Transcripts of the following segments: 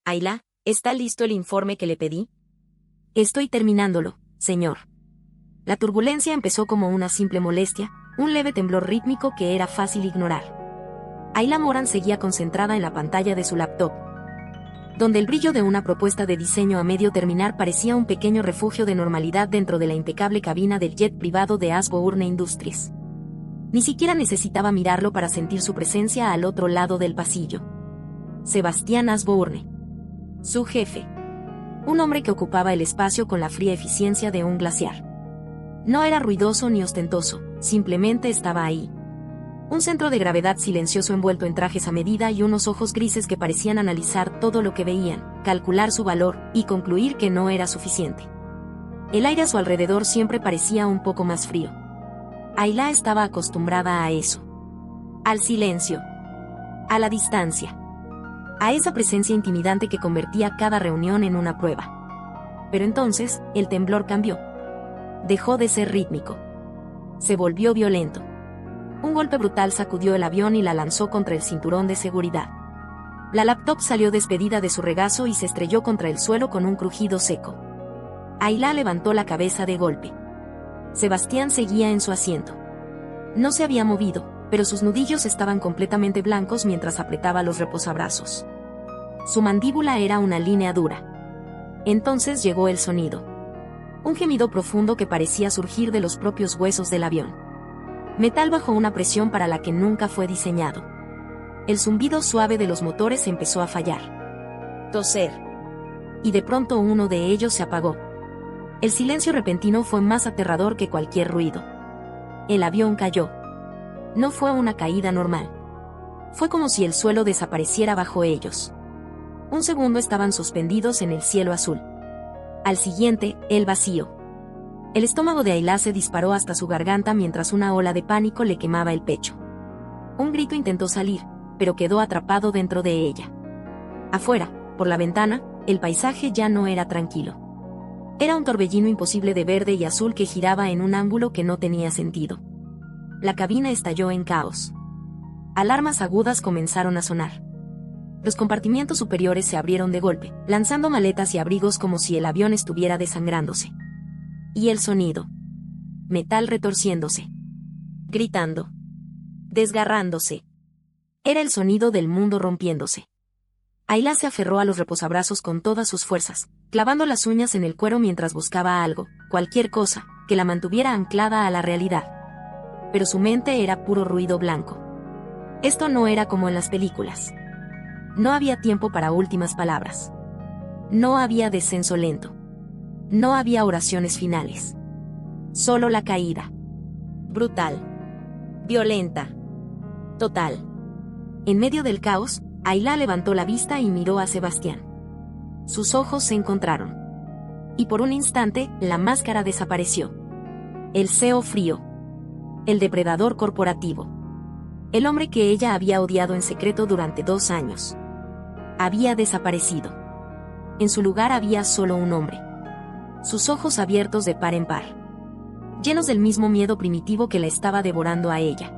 Ayla, ¿está listo el informe que le pedí? Estoy terminándolo, señor. La turbulencia empezó como una simple molestia, un leve temblor rítmico que era fácil ignorar. Ayla Moran seguía concentrada en la pantalla de su laptop, donde el brillo de una propuesta de diseño a medio terminar parecía un pequeño refugio de normalidad dentro de la impecable cabina del jet privado de Ashbourne Industries. Ni siquiera necesitaba mirarlo para sentir su presencia al otro lado del pasillo. Sebastián Ashbourne. Su jefe. Un hombre que ocupaba el espacio con la fría eficiencia de un glaciar. No era ruidoso ni ostentoso, simplemente estaba ahí. Un centro de gravedad silencioso envuelto en trajes a medida y unos ojos grises que parecían analizar todo lo que veían, calcular su valor y concluir que no era suficiente. El aire a su alrededor siempre parecía un poco más frío. Ayla estaba acostumbrada a eso. Al silencio. A la distancia. A esa presencia intimidante que convertía cada reunión en una prueba. Pero entonces, el temblor cambió. Dejó de ser rítmico. Se volvió violento. Un golpe brutal sacudió el avión y la lanzó contra el cinturón de seguridad. La laptop salió despedida de su regazo y se estrelló contra el suelo con un crujido seco. Ayla levantó la cabeza de golpe. Sebastián seguía en su asiento. No se había movido, pero sus nudillos estaban completamente blancos mientras apretaba los reposabrazos. Su mandíbula era una línea dura. Entonces llegó el sonido. Un gemido profundo que parecía surgir de los propios huesos del avión. Metal bajo una presión para la que nunca fue diseñado. El zumbido suave de los motores empezó a fallar. Toser. Y de pronto uno de ellos se apagó. El silencio repentino fue más aterrador que cualquier ruido. El avión cayó. No fue una caída normal. Fue como si el suelo desapareciera bajo ellos. Un segundo estaban suspendidos en el cielo azul. Al siguiente, el vacío. El estómago de Ayla se disparó hasta su garganta mientras una ola de pánico le quemaba el pecho. Un grito intentó salir, pero quedó atrapado dentro de ella. Afuera, por la ventana, el paisaje ya no era tranquilo. Era un torbellino imposible de verde y azul que giraba en un ángulo que no tenía sentido. La cabina estalló en caos. Alarmas agudas comenzaron a sonar. Los compartimientos superiores se abrieron de golpe, lanzando maletas y abrigos como si el avión estuviera desangrándose. Y el sonido. Metal retorciéndose. Gritando. Desgarrándose. Era el sonido del mundo rompiéndose. Ayla se aferró a los reposabrazos con todas sus fuerzas, clavando las uñas en el cuero mientras buscaba algo, cualquier cosa, que la mantuviera anclada a la realidad. Pero su mente era puro ruido blanco. Esto no era como en las películas. No había tiempo para últimas palabras. No había descenso lento. No había oraciones finales. Solo la caída. Brutal. Violenta. Total. En medio del caos, Ayla levantó la vista y miró a Sebastián. Sus ojos se encontraron. Y por un instante, la máscara desapareció. El CEO frío. El depredador corporativo. El hombre que ella había odiado en secreto durante 2 años. Había desaparecido. En su lugar había solo un hombre. Sus ojos abiertos de par en par. Llenos del mismo miedo primitivo que la estaba devorando a ella.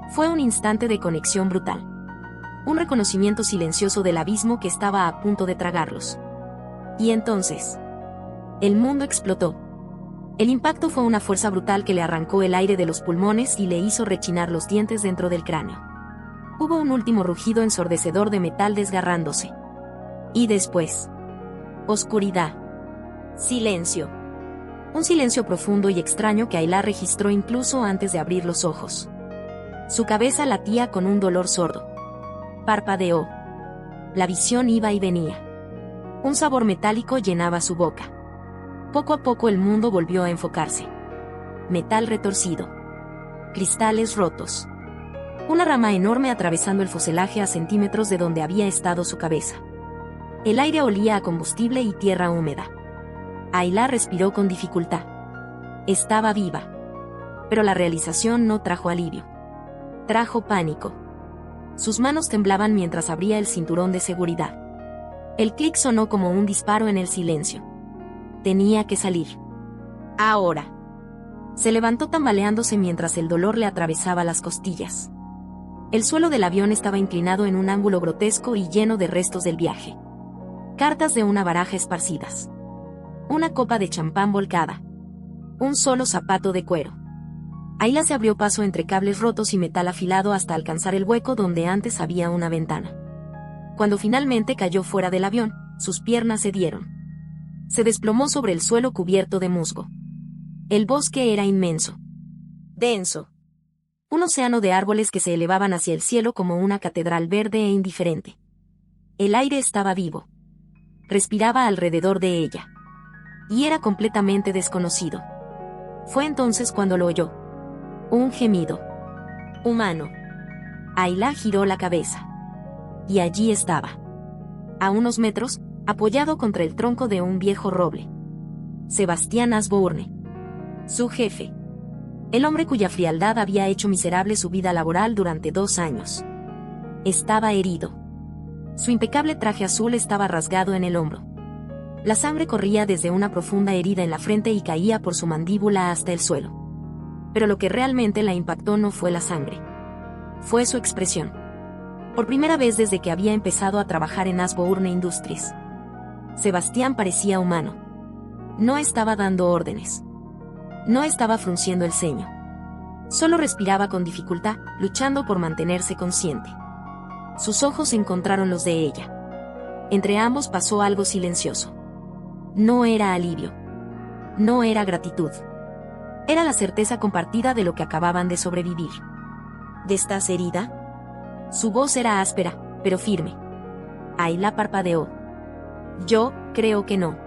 Fue un instante de conexión brutal. Un reconocimiento silencioso del abismo que estaba a punto de tragarlos. Y entonces, el mundo explotó. El impacto fue una fuerza brutal que le arrancó el aire de los pulmones y le hizo rechinar los dientes dentro del cráneo. Hubo un último rugido ensordecedor de metal desgarrándose. Y después, oscuridad. Silencio. Un silencio profundo y extraño que Ayla registró incluso antes de abrir los ojos. Su cabeza latía con un dolor sordo. Parpadeó. La visión iba y venía. Un sabor metálico llenaba su boca. Poco a poco el mundo volvió a enfocarse. Metal retorcido. Cristales rotos. Una rama enorme atravesando el fuselaje a centímetros de donde había estado su cabeza. El aire olía a combustible y tierra húmeda. Ayla respiró con dificultad. Estaba viva. Pero la realización no trajo alivio. Trajo pánico. Sus manos temblaban mientras abría el cinturón de seguridad. El clic sonó como un disparo en el silencio. Tenía que salir. Ahora. Se levantó tambaleándose mientras el dolor le atravesaba las costillas. El suelo del avión estaba inclinado en un ángulo grotesco y lleno de restos del viaje. Cartas de una baraja esparcidas. Una copa de champán volcada. Un solo zapato de cuero. Ayla se abrió paso entre cables rotos y metal afilado hasta alcanzar el hueco donde antes había una ventana. Cuando finalmente cayó fuera del avión, sus piernas cedieron. Se desplomó sobre el suelo cubierto de musgo. El bosque era inmenso. Denso. Un océano de árboles que se elevaban hacia el cielo como una catedral verde e indiferente. El aire estaba vivo. Respiraba alrededor de ella. Y era completamente desconocido. Fue entonces cuando lo oyó. Un gemido. Humano. Ayla giró la cabeza. Y allí estaba. A unos metros, apoyado contra el tronco de un viejo roble. Sebastián Asbourne. Su jefe. El hombre cuya frialdad había hecho miserable su vida laboral durante 2 años. Estaba herido. Su impecable traje azul estaba rasgado en el hombro. La sangre corría desde una profunda herida en la frente y caía por su mandíbula hasta el suelo. Pero lo que realmente la impactó no fue la sangre. Fue su expresión. Por primera vez desde que había empezado a trabajar en Asbourne Industries. Sebastián parecía humano. No estaba dando órdenes. No estaba frunciendo el ceño. Solo respiraba con dificultad, luchando por mantenerse consciente. Sus ojos encontraron los de ella. Entre ambos pasó algo silencioso. No era alivio. No era gratitud. Era la certeza compartida de lo que acababan de sobrevivir. ¿De estás herida? Su voz era áspera, pero firme. Ayla parpadeó. Yo creo que no.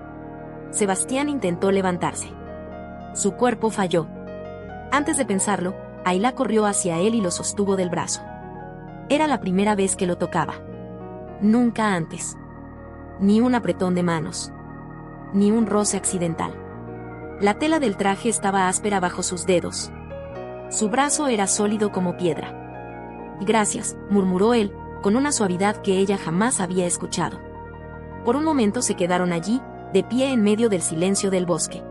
Sebastián intentó levantarse. Su cuerpo falló. Antes de pensarlo, Ayla corrió hacia él y lo sostuvo del brazo. Era la primera vez que lo tocaba. Nunca antes. Ni un apretón de manos. Ni un roce accidental. La tela del traje estaba áspera bajo sus dedos. Su brazo era sólido como piedra. Gracias, murmuró él, con una suavidad que ella jamás había escuchado. Por un momento se quedaron allí, de pie en medio del silencio del bosque.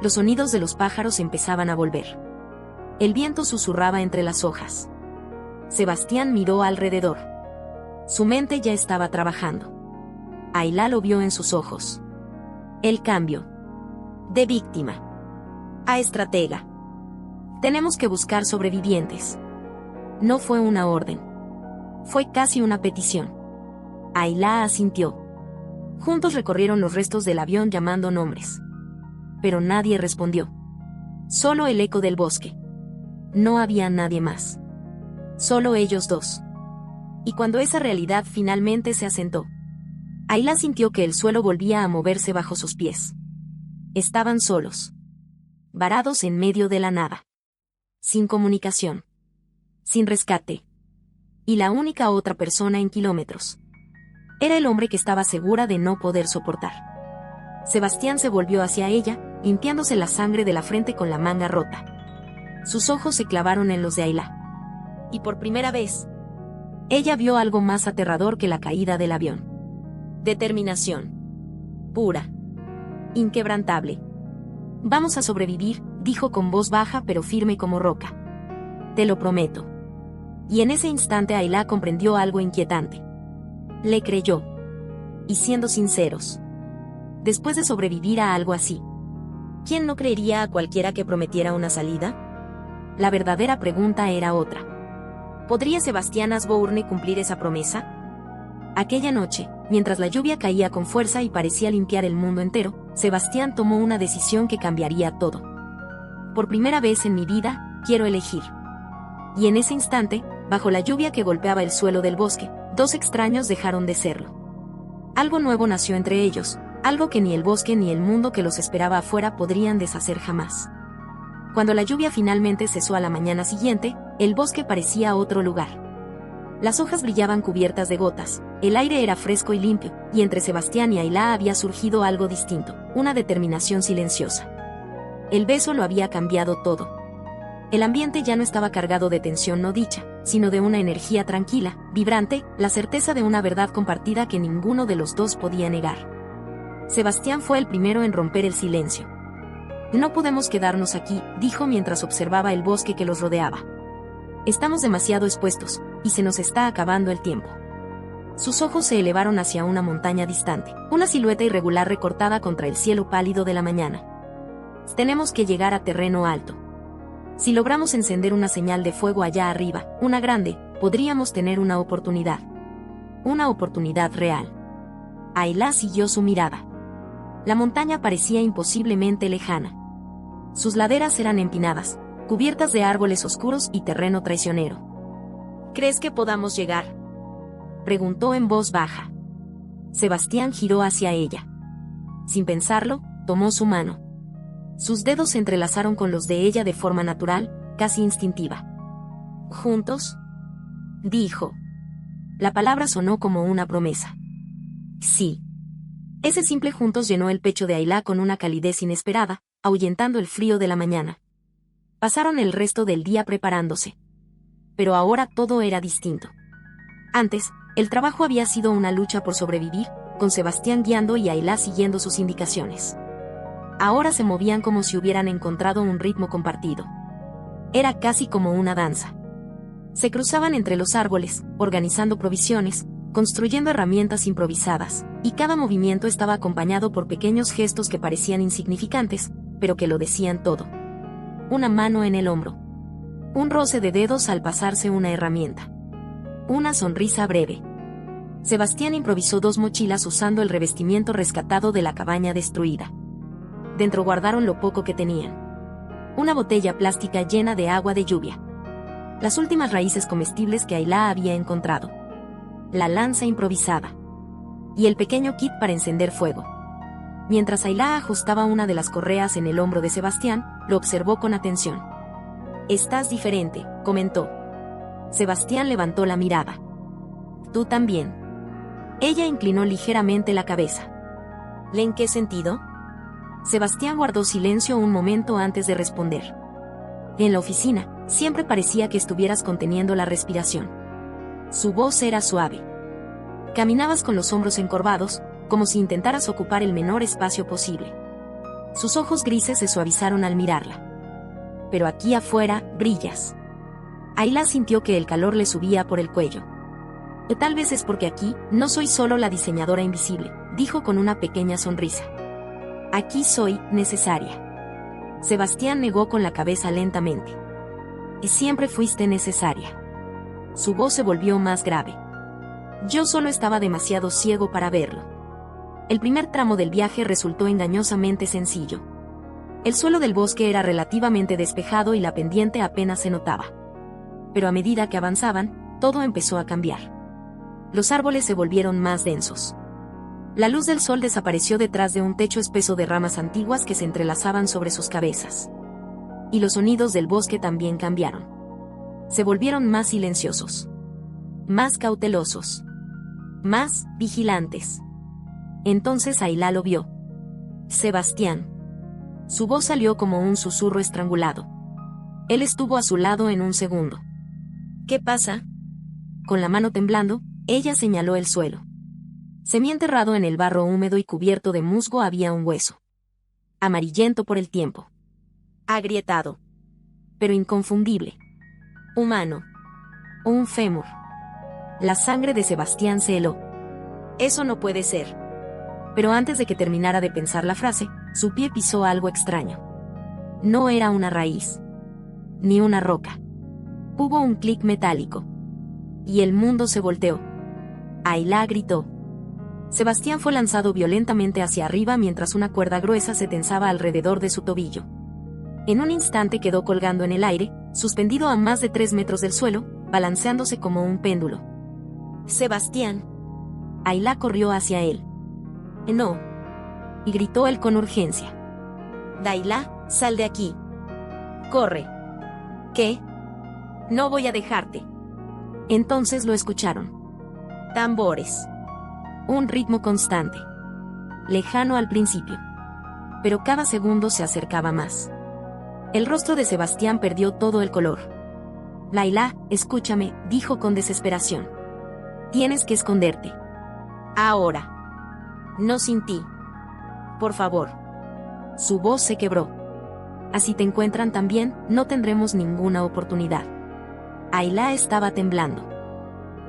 Los sonidos de los pájaros empezaban a volver. El viento susurraba entre las hojas. Sebastián miró alrededor. Su mente ya estaba trabajando. Ayla lo vio en sus ojos. El cambio. De víctima a estratega. Tenemos que buscar sobrevivientes. No fue una orden. Fue casi una petición. Ayla asintió. Juntos recorrieron los restos del avión llamando nombres. Pero nadie respondió. Solo el eco del bosque. No había nadie más. Solo ellos dos. Y cuando esa realidad finalmente se asentó, Ayla sintió que el suelo volvía a moverse bajo sus pies. Estaban solos. Varados en medio de la nada. Sin comunicación. Sin rescate. Y la única otra persona en kilómetros. Era el hombre que estaba segura de no poder soportar. Sebastián se volvió hacia ella, limpiándose la sangre de la frente con la manga rota. Sus ojos se clavaron en los de Ayla. Y por primera vez, ella vio algo más aterrador que la caída del avión. Determinación. Pura. Inquebrantable. Vamos a sobrevivir, dijo con voz baja pero firme como roca. Te lo prometo. Y en ese instante Ayla comprendió algo inquietante. Le creyó. Y siendo sinceros, después de sobrevivir a algo así, ¿quién no creería a cualquiera que prometiera una salida? La verdadera pregunta era otra. ¿Podría Sebastián Asbourne cumplir esa promesa? Aquella noche, mientras la lluvia caía con fuerza y parecía limpiar el mundo entero, Sebastián tomó una decisión que cambiaría todo. Por primera vez en mi vida, quiero elegir. Y en ese instante, bajo la lluvia que golpeaba el suelo del bosque, 2 extraños dejaron de serlo. Algo nuevo nació entre ellos, algo que ni el bosque ni el mundo que los esperaba afuera podrían deshacer jamás. Cuando la lluvia finalmente cesó a la mañana siguiente, el bosque parecía otro lugar. Las hojas brillaban cubiertas de gotas, el aire era fresco y limpio, y entre Sebastián y Ayla había surgido algo distinto, una determinación silenciosa. El beso lo había cambiado todo. El ambiente ya no estaba cargado de tensión no dicha, sino de una energía tranquila, vibrante, la certeza de una verdad compartida que ninguno de los dos podía negar. Sebastián fue el primero en romper el silencio. No podemos quedarnos aquí, dijo mientras observaba el bosque que los rodeaba. Estamos demasiado expuestos, y se nos está acabando el tiempo. Sus ojos se elevaron hacia una montaña distante, una silueta irregular recortada contra el cielo pálido de la mañana. Tenemos que llegar a terreno alto. Si logramos encender una señal de fuego allá arriba, una grande, podríamos tener una oportunidad. Una oportunidad real. Ayla siguió su mirada. La montaña parecía imposiblemente lejana. Sus laderas eran empinadas, cubiertas de árboles oscuros y terreno traicionero. ¿Crees que podamos llegar?, preguntó en voz baja. Sebastián giró hacia ella. Sin pensarlo, tomó su mano. Sus dedos se entrelazaron con los de ella de forma natural, casi instintiva. ¿Juntos?, dijo. La palabra sonó como una promesa. Sí. Ese simple juntos llenó el pecho de Ayla con una calidez inesperada, ahuyentando el frío de la mañana. Pasaron el resto del día preparándose. Pero ahora todo era distinto. Antes, el trabajo había sido una lucha por sobrevivir, con Sebastián guiando y Ayla siguiendo sus indicaciones. Ahora se movían como si hubieran encontrado un ritmo compartido. Era casi como una danza. Se cruzaban entre los árboles, organizando provisiones, construyendo herramientas improvisadas, y cada movimiento estaba acompañado por pequeños gestos que parecían insignificantes, pero que lo decían todo. Una mano en el hombro. Un roce de dedos al pasarse una herramienta. Una sonrisa breve. Sebastián improvisó 2 mochilas usando el revestimiento rescatado de la cabaña destruida. Dentro guardaron lo poco que tenían. Una botella plástica llena de agua de lluvia. Las últimas raíces comestibles que Ayla había encontrado. La lanza improvisada. Y el pequeño kit para encender fuego. Mientras Ayla ajustaba una de las correas en el hombro de Sebastián, lo observó con atención. «Estás diferente», comentó. Sebastián levantó la mirada. «Tú también». Ella inclinó ligeramente la cabeza. ¿En qué sentido?». Sebastián guardó silencio un momento antes de responder. En la oficina, siempre parecía que estuvieras conteniendo la respiración. Su voz era suave. Caminabas con los hombros encorvados, como si intentaras ocupar el menor espacio posible. Sus ojos grises se suavizaron al mirarla. Pero aquí afuera, brillas. Ayla sintió que el calor le subía por el cuello. Tal vez es porque aquí, no soy solo la diseñadora invisible, dijo con una pequeña sonrisa. Aquí soy necesaria. Sebastián negó con la cabeza lentamente. Y siempre fuiste necesaria. Su voz se volvió más grave. Yo solo estaba demasiado ciego para verlo. El primer tramo del viaje resultó engañosamente sencillo. El suelo del bosque era relativamente despejado y la pendiente apenas se notaba. Pero a medida que avanzaban, todo empezó a cambiar. Los árboles se volvieron más densos. La luz del sol desapareció detrás de un techo espeso de ramas antiguas que se entrelazaban sobre sus cabezas. Y los sonidos del bosque también cambiaron. Se volvieron más silenciosos. Más cautelosos. Más vigilantes. Entonces Ayla lo vio. Sebastián. Su voz salió como un susurro estrangulado. Él estuvo a su lado en un segundo. ¿Qué pasa? Con la mano temblando, ella señaló el suelo. Semienterrado en el barro húmedo y cubierto de musgo había un hueso. Amarillento por el tiempo. Agrietado. Pero inconfundible. Humano. Un fémur. La sangre de Sebastián se heló. Eso no puede ser. Pero antes de que terminara de pensar la frase, su pie pisó algo extraño. No era una raíz. Ni una roca. Hubo un clic metálico. Y el mundo se volteó. Ayla gritó. Sebastián fue lanzado violentamente hacia arriba mientras una cuerda gruesa se tensaba alrededor de su tobillo. En un instante quedó colgando en el aire, suspendido a más de 3 metros del suelo, balanceándose como un péndulo. Sebastián. Ayla corrió hacia él. No. Y gritó él con urgencia. Ayla, sal de aquí. Corre. ¿Qué? No voy a dejarte. Entonces lo escucharon. Tambores. Un ritmo constante. Lejano al principio. Pero cada segundo se acercaba más. El rostro de Sebastián perdió todo el color. Ayla, escúchame, dijo con desesperación. Tienes que esconderte. Ahora. No sin ti. Por favor. Su voz se quebró. Así te encuentran también, no tendremos ninguna oportunidad. Ayla estaba temblando.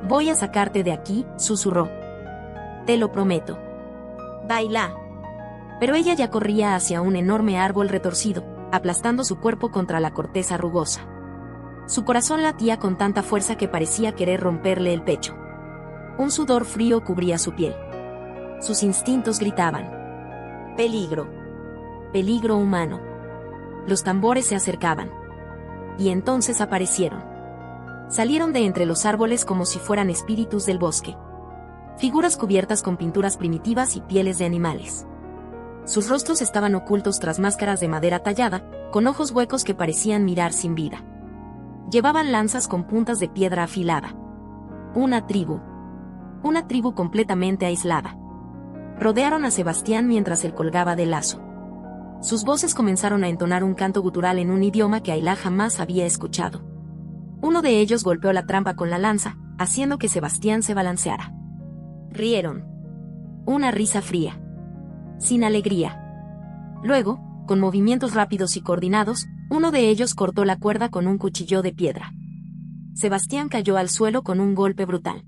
Voy a sacarte de aquí, susurró. Te lo prometo. Baila. Pero ella ya corría hacia un enorme árbol retorcido, aplastando su cuerpo contra la corteza rugosa. Su corazón latía con tanta fuerza que parecía querer romperle el pecho. Un sudor frío cubría su piel. Sus instintos gritaban. Peligro. Peligro humano. Los tambores se acercaban. Y entonces aparecieron. Salieron de entre los árboles como si fueran espíritus del bosque. Figuras cubiertas con pinturas primitivas y pieles de animales. Sus rostros estaban ocultos tras máscaras de madera tallada, con ojos huecos que parecían mirar sin vida. Llevaban lanzas con puntas de piedra afilada. Una tribu. Una tribu completamente aislada. Rodearon a Sebastián mientras él colgaba del lazo. Sus voces comenzaron a entonar un canto gutural en un idioma que Ayla jamás había escuchado. Uno de ellos golpeó la trampa con la lanza, haciendo que Sebastián se balanceara. Rieron. Una risa fría. Sin alegría. Luego, con movimientos rápidos y coordinados, uno de ellos cortó la cuerda con un cuchillo de piedra. Sebastián cayó al suelo con un golpe brutal.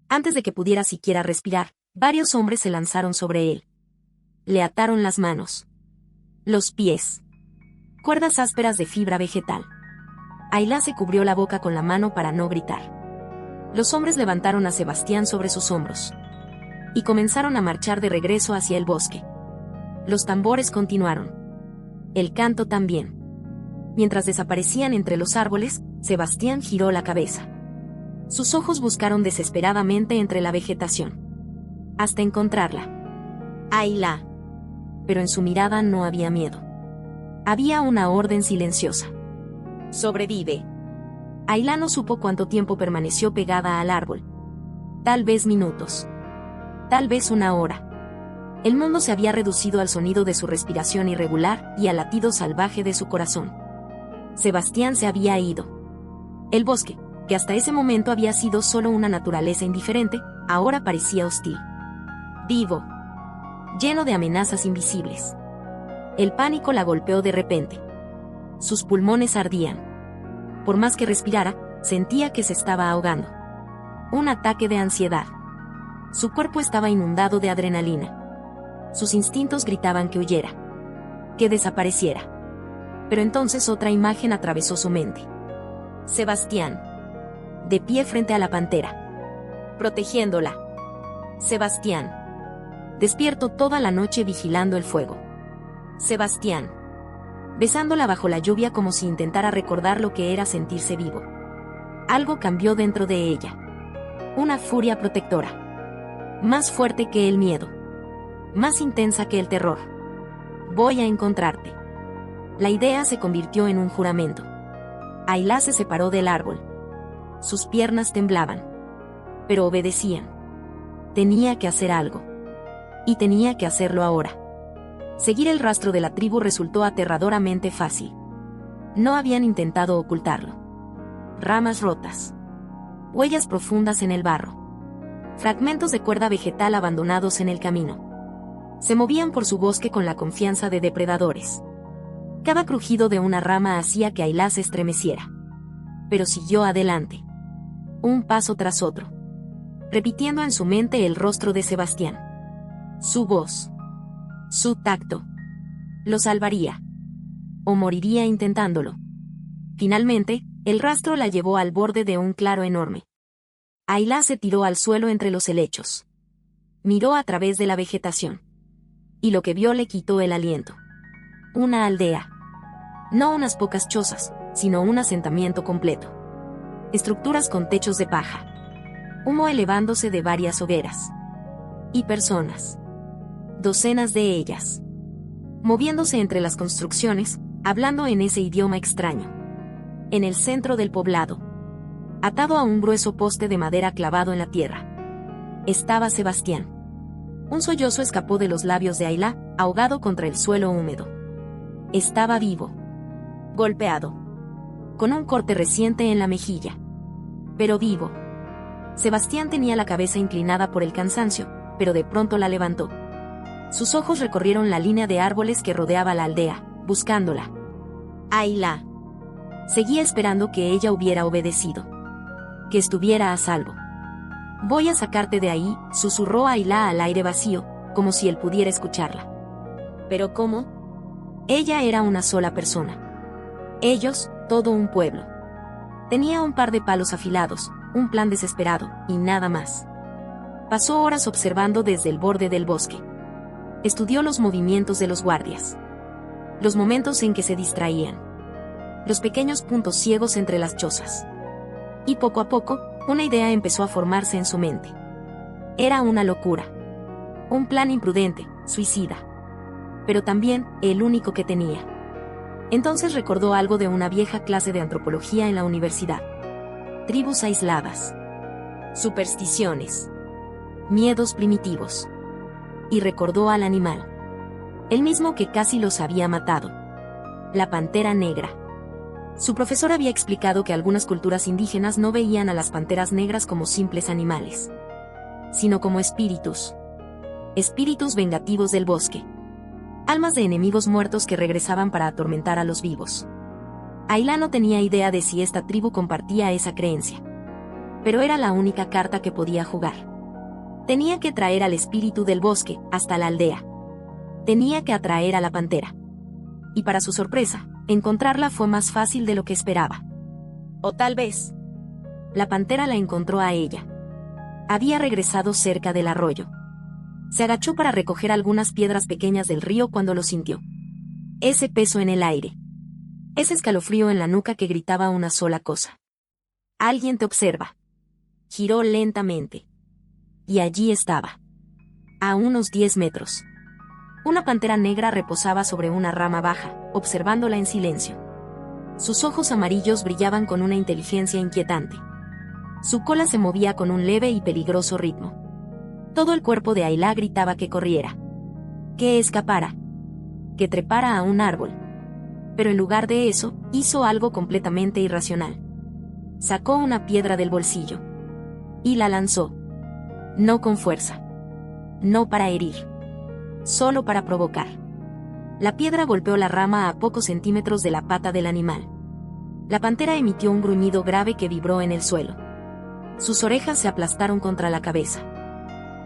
Antes de que pudiera siquiera respirar, varios hombres se lanzaron sobre él. Le ataron las manos. Los pies. Cuerdas ásperas de fibra vegetal. Ayla se cubrió la boca con la mano para no gritar. Los hombres levantaron a Sebastián sobre sus hombros. Y comenzaron a marchar de regreso hacia el bosque. Los tambores continuaron. El canto también. Mientras desaparecían entre los árboles, Sebastián giró la cabeza. Sus ojos buscaron desesperadamente entre la vegetación. Hasta encontrarla. Ayla. Pero en su mirada no había miedo. Había una orden silenciosa. Sobrevive. Ayla no supo cuánto tiempo permaneció pegada al árbol. Tal vez minutos. Tal vez una hora. El mundo se había reducido al sonido de su respiración irregular y al latido salvaje de su corazón. Sebastián se había ido. El bosque, que hasta ese momento había sido solo una naturaleza indiferente, ahora parecía hostil. Vivo. Lleno de amenazas invisibles. El pánico la golpeó de repente. Sus pulmones ardían. Por más que respirara, sentía que se estaba ahogando. Un ataque de ansiedad. Su cuerpo estaba inundado de adrenalina. Sus instintos gritaban que huyera. Que desapareciera. Pero entonces otra imagen atravesó su mente. Sebastián. De pie frente a la pantera. Protegiéndola. Sebastián. Despierto toda la noche vigilando el fuego. Sebastián. Besándola bajo la lluvia como si intentara recordar lo que era sentirse vivo. Algo cambió dentro de ella. Una furia protectora. Más fuerte que el miedo. Más intensa que el terror. Voy a encontrarte. La idea se convirtió en un juramento. Ayla se separó del árbol. Sus piernas temblaban. Pero obedecían. Tenía que hacer algo. Y tenía que hacerlo ahora. Seguir el rastro de la tribu resultó aterradoramente fácil. No habían intentado ocultarlo. Ramas rotas. Huellas profundas en el barro. Fragmentos de cuerda vegetal abandonados en el camino. Se movían por su bosque con la confianza de depredadores. Cada crujido de una rama hacía que Ayla se estremeciera. Pero siguió adelante. Un paso tras otro. Repitiendo en su mente el rostro de Sebastián. Su voz. Su tacto. Lo salvaría. O moriría intentándolo. Finalmente, el rastro la llevó al borde de un claro enorme. Ayla se tiró al suelo entre los helechos. Miró a través de la vegetación. Y lo que vio le quitó el aliento. Una aldea. No unas pocas chozas, sino un asentamiento completo. Estructuras con techos de paja. Humo elevándose de varias hogueras. Y personas. Docenas de ellas. Moviéndose entre las construcciones, hablando en ese idioma extraño. En el centro del poblado. Atado a un grueso poste de madera clavado en la tierra. Estaba Sebastián. Un sollozo escapó de los labios de Ayla, ahogado contra el suelo húmedo. Estaba vivo. Golpeado. Con un corte reciente en la mejilla. Pero vivo. Sebastián tenía la cabeza inclinada por el cansancio, pero de pronto la levantó. Sus ojos recorrieron la línea de árboles que rodeaba la aldea, buscándola. Ayla. Seguía esperando que ella hubiera obedecido. Que estuviera a salvo. Voy a sacarte de ahí, susurró Ayla al aire vacío, como si él pudiera escucharla. ¿Pero cómo? Ella era una sola persona. Ellos, todo un pueblo. Tenía un par de palos afilados, un plan desesperado, y nada más. Pasó horas observando desde el borde del bosque. Estudió los movimientos de los guardias. Los momentos en que se distraían. Los pequeños puntos ciegos entre las chozas. Y poco a poco, una idea empezó a formarse en su mente. Era una locura. Un plan imprudente, suicida. Pero también, el único que tenía. Entonces recordó algo de una vieja clase de antropología en la universidad. Tribus aisladas. Supersticiones. Miedos primitivos. Y recordó al animal. El mismo que casi los había matado. La pantera negra. Su profesor había explicado que algunas culturas indígenas no veían a las panteras negras como simples animales, sino como espíritus. Espíritus vengativos del bosque. Almas de enemigos muertos que regresaban para atormentar a los vivos. Ayla no tenía idea de si esta tribu compartía esa creencia. Pero era la única carta que podía jugar. Tenía que traer al espíritu del bosque hasta la aldea. Tenía que atraer a la pantera. Y para su sorpresa, encontrarla fue más fácil de lo que esperaba. O tal vez. La pantera la encontró a ella. Había regresado cerca del arroyo. Se agachó para recoger algunas piedras pequeñas del río cuando lo sintió. Ese peso en el aire. Ese escalofrío en la nuca que gritaba una sola cosa. Alguien te observa. Giró lentamente. Y allí estaba. A unos 10 metros. Una pantera negra reposaba sobre una rama baja, observándola en silencio. Sus ojos amarillos brillaban con una inteligencia inquietante. Su cola se movía con un leve y peligroso ritmo. Todo el cuerpo de Ayla gritaba que corriera. Que escapara. Que trepara a un árbol. Pero en lugar de eso, hizo algo completamente irracional. Sacó una piedra del bolsillo. Y la lanzó. No con fuerza. No para herir. Solo para provocar. La piedra golpeó la rama a pocos centímetros de la pata del animal. La pantera emitió un gruñido grave que vibró en el suelo. Sus orejas se aplastaron contra la cabeza.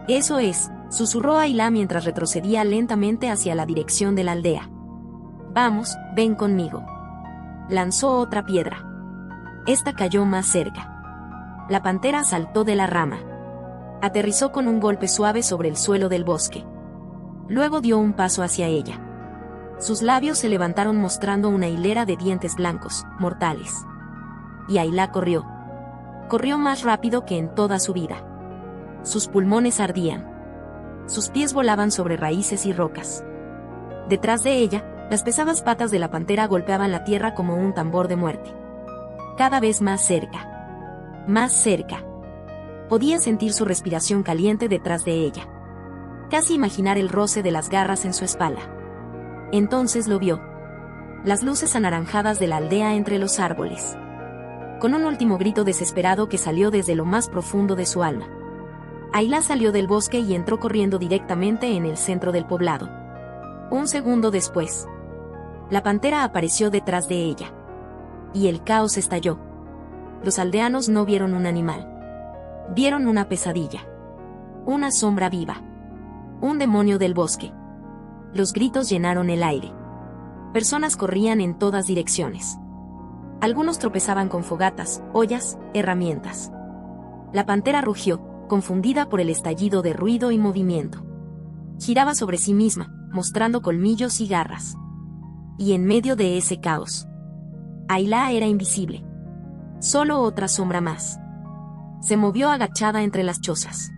Eso es, susurró Ayla mientras retrocedía lentamente hacia la dirección de la aldea. Vamos, ven conmigo. Lanzó otra piedra. Esta cayó más cerca. La pantera saltó de la rama. Aterrizó con un golpe suave sobre el suelo del bosque. Luego dio un paso hacia ella. Sus labios se levantaron mostrando una hilera de dientes blancos, mortales. Y Ayla corrió. Corrió más rápido que en toda su vida. Sus pulmones ardían. Sus pies volaban sobre raíces y rocas. Detrás de ella, las pesadas patas de la pantera golpeaban la tierra como un tambor de muerte. Cada vez más cerca. Más cerca. Podía sentir su respiración caliente detrás de ella. Casi imaginar el roce de las garras en su espalda. Entonces lo vio. Las luces anaranjadas de la aldea entre los árboles. Con un último grito desesperado que salió desde lo más profundo de su alma. Ayla salió del bosque y entró corriendo directamente en el centro del poblado. Un segundo después, la pantera apareció detrás de ella. Y el caos estalló. Los aldeanos no vieron un animal. Vieron una pesadilla. Una sombra viva. Un demonio del bosque. Los gritos llenaron el aire. Personas corrían en todas direcciones. Algunos tropezaban con fogatas, ollas, herramientas. La pantera rugió, confundida por el estallido de ruido y movimiento. Giraba sobre sí misma, mostrando colmillos y garras. Y en medio de ese caos, Ayla era invisible. Solo otra sombra más. Se movió agachada entre las chozas.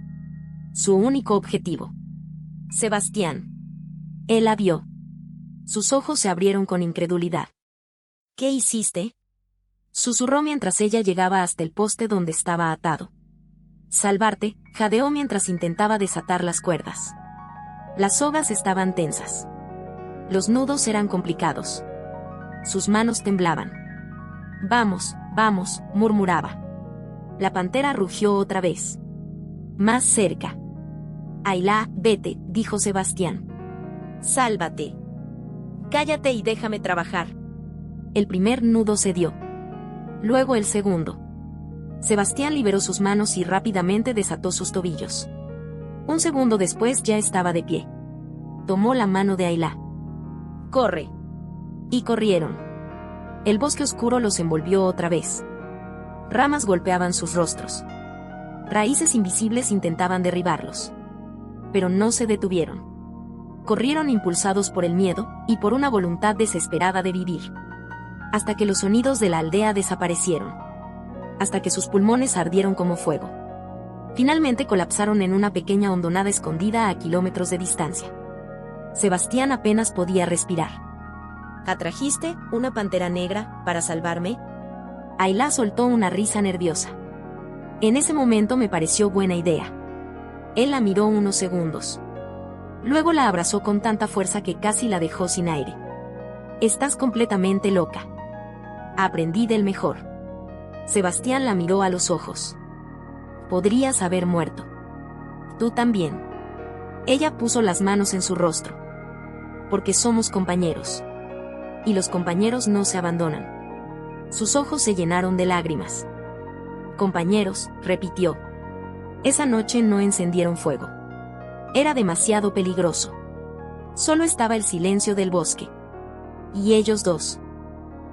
Su único objetivo. Sebastián. Él la vio. Sus ojos se abrieron con incredulidad. ¿Qué hiciste? Susurró mientras ella llegaba hasta el poste donde estaba atado. Salvarte, jadeó mientras intentaba desatar las cuerdas. Las sogas estaban tensas. Los nudos eran complicados. Sus manos temblaban. Vamos, vamos, murmuraba. La pantera rugió otra vez. Más cerca. Ayla, vete, dijo Sebastián. Sálvate. Cállate y déjame trabajar. El primer nudo cedió. Luego el segundo. Sebastián liberó sus manos y rápidamente desató sus tobillos. Un segundo después ya estaba de pie. Tomó la mano de Ayla. ¡Corre! Y corrieron. El bosque oscuro los envolvió otra vez. Ramas golpeaban sus rostros. Raíces invisibles intentaban derribarlos. Pero no se detuvieron. Corrieron impulsados por el miedo y por una voluntad desesperada de vivir. Hasta que los sonidos de la aldea desaparecieron. Hasta que sus pulmones ardieron como fuego. Finalmente colapsaron en una pequeña hondonada escondida a kilómetros de distancia. Sebastián apenas podía respirar. ¿Atrajiste una pantera negra para salvarme? Ayla soltó una risa nerviosa. En ese momento me pareció buena idea. Él la miró unos segundos. Luego la abrazó con tanta fuerza que casi la dejó sin aire. Estás completamente loca. Aprendí del mejor. Sebastián la miró a los ojos. Podrías haber muerto. Tú también. Ella puso las manos en su rostro. Porque somos compañeros. Y los compañeros no se abandonan. Sus ojos se llenaron de lágrimas. Compañeros, repitió. Esa noche no encendieron fuego. Era demasiado peligroso. Solo estaba el silencio del bosque. Y ellos dos.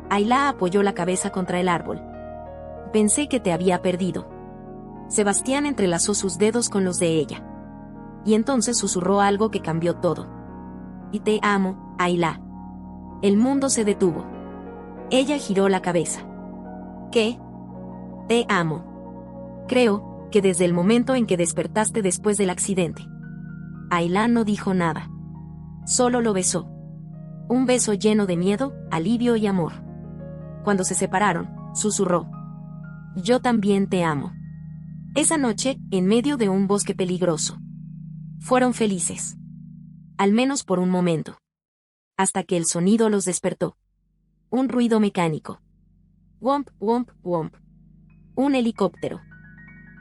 Ayla apoyó la cabeza contra el árbol. Pensé que te había perdido. Sebastián entrelazó sus dedos con los de ella. Y entonces susurró algo que cambió todo. Y te amo, Ayla. El mundo se detuvo. Ella giró la cabeza. ¿Qué? Te amo. Creo que desde el momento en que despertaste después del accidente. Ayla no dijo nada. Solo lo besó. Un beso lleno de miedo, alivio y amor. Cuando se separaron, susurró. Yo también te amo. Esa noche, en medio de un bosque peligroso. Fueron felices. Al menos por un momento. Hasta que el sonido los despertó. Un ruido mecánico. Womp, womp, womp. Un helicóptero.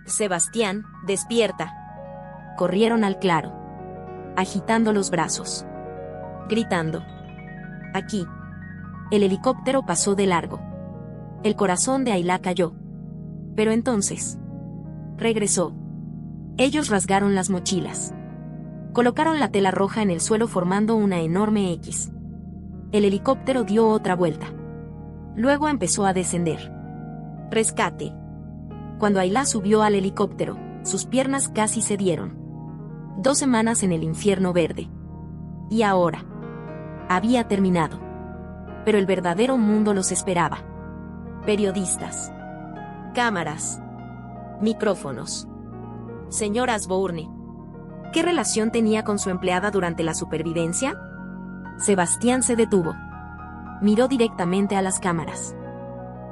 Sebastián, despierta. Corrieron al claro. Agitando los brazos. Gritando. Aquí. El helicóptero pasó de largo. El corazón de Ayla cayó. Pero entonces. Regresó. Ellos rasgaron las mochilas. Colocaron la tela roja en el suelo formando una enorme X. El helicóptero dio otra vuelta. Luego empezó a descender. Rescate. Cuando Ayla subió al helicóptero, sus piernas casi cedieron. 2 semanas en el infierno verde. Y ahora. Había terminado. Pero el verdadero mundo los esperaba. Periodistas. Cámaras. Micrófonos. Señor Asbourne. ¿Qué relación tenía con su empleada durante la supervivencia? Sebastián se detuvo. Miró directamente a las cámaras.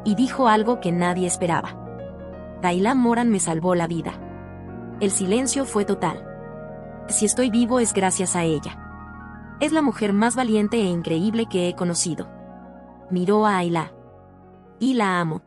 Y dijo algo que nadie esperaba. Ayla Moran me salvó la vida. El silencio fue total. Si estoy vivo es gracias a ella. Es la mujer más valiente e increíble que he conocido. Miró a Ayla. Y la amo.